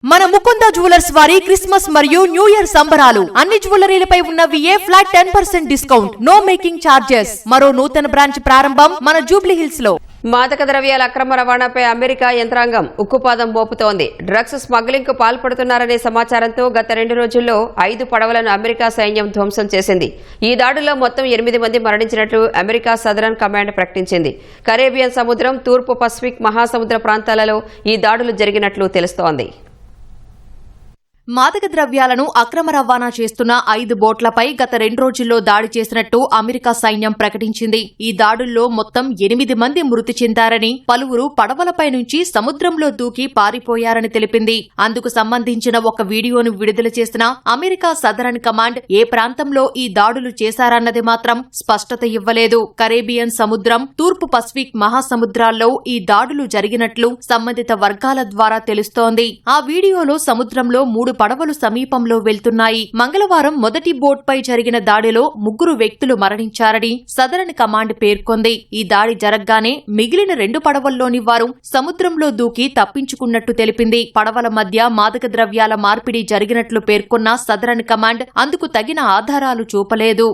మన ముకుంద జ్యువెలర్స్ వారి క్రిస్మస్ మరియు న్యూ ఇయర్ సంబరాలు అన్ని జ్యువెలరీలపై ఉన్న VA flat 10% discount, no making charges. మరో నూతన బ్రాంచ్ ప్రారంభం మన జూబ్లీ హిల్స్ లో. మాదక ద్రవ్యాల అక్రమ రవాణాపై అమెరికా యంత్రాంగం ఉక్కుపాదం మోపుతోంది. డ్రగ్స్ స్మగ్లింగ్ కు పాల్పడుతున్నారనే సమాచారంతో గత 2 రోజుల్లో 5 పడవలను అమెరికా సైన్యం ధ్వంసం చేసింది. ఈ దాడుల్లో మొత్తం 8 మంది మరణించినట్లు అమెరికా సదరన్ కమాండ్ ప్రకటించింది. కరేబియన్ సముద్రం, తూర్పు పసిఫిక్ మహాసముద్ర ప్రాంతాలలో ఈ దాడులు జరిగినట్లు తెలుస్తోంది. మాదక ద్రవ్యాలను అక్రమ రవాణా చేస్తున్న 5 బోట్లపై గత 2 రోజుల్లో దాడి చేసినట్టు అమెరికా సైన్యం ప్రకటించింది. ఈ దాడుల్లో మొత్తం 8 మంది మృతి చెందారని, పలువురు పడవలపై నుంచి సముద్రంలో దూకి పారిపోయారని తెలిపింది. అందుకు సంబంధించిన ఒక వీడియోను విడుదల చేసిన అమెరికా సదరన్ కమాండ్ ఏ ప్రాంతంలో ఈ దాడులు చేశారన్నది మాత్రం స్పష్టత ఇవ్వలేదు. కరేబియన్ సముద్రం, తూర్పు పసిఫిక్ మహాసముద్రాల్లో ఈ దాడులు జరిగినట్లు సంబంధిత వర్గాల ద్వారా తెలుస్తోంది. ఆ వీడియోలో సముద్రంలో 3 పడవలు సమీపంలో వెళ్తున్నాయి. మంగళవారం మొదటి బోట్పై జరిగిన దాడిలో 3 వ్యక్తులు మరణించారని సదరన్ కమాండ్ పేర్కొంది. ఈ దాడి జరగ్గానే మిగిలిన 2 పడవల్లోని వారు సముద్రంలో దూకి తప్పించుకున్నట్టు తెలిపింది. పడవల మధ్య మాదక ద్రవ్యాల మార్పిడి జరిగినట్లు పేర్కొన్న సదరన్ కమాండ్ అందుకు తగిన ఆధారాలు చూపలేదు.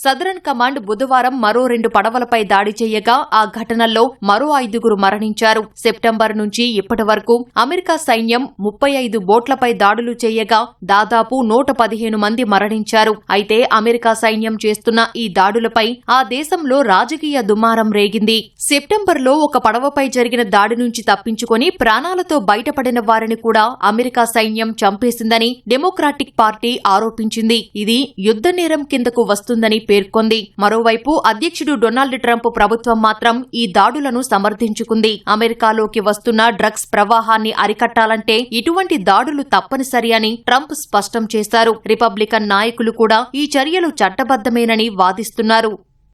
సదరన్ కమాండ్ బుధవారం మరో 2 పడవలపై దాడి చేయగా ఆ ఘటనల్లో మరో 5 మరణించారు. సెప్టెంబర్ నుంచి ఇప్పటి వరకు అమెరికా సైన్యం 35 బోట్లపై దాడులు చేయగా దాదాపు 115 మంది మరణించారు. అయితే అమెరికా సైన్యం చేస్తున్న ఈ దాడులపై ఆ దేశంలో రాజకీయ దుమారం రేగింది. సెప్టెంబర్లో ఒక పడవపై జరిగిన దాడి నుంచి తప్పించుకొని ప్రాణాలతో బయటపడిన వారిని కూడా అమెరికా సైన్యం చంపేసిందని డెమోక్రాటిక్ పార్టీ ఆరోపించింది. ఇది యుద్ధ నేరం కిందకు వస్తుందని పేర్కొంది. మరోవైపు అధ్యక్షుడు డొనాల్డ్ ట్రంప్ ప్రభుత్వం మాత్రం ఈ దాడులను సమర్థించుకుంది. అమెరికాలోకి వస్తున్న డ్రగ్స్ ప్రవాహాన్ని అరికట్టాలంటే ఇటువంటి దాడులు తప్పనిసరి అని ట్రంప్ స్పష్టం చేశారు. రిపబ్లికన్ నాయకులు కూడా ఈ చర్యలు చట్టబద్దమేనని వాదిస్తున్నారు.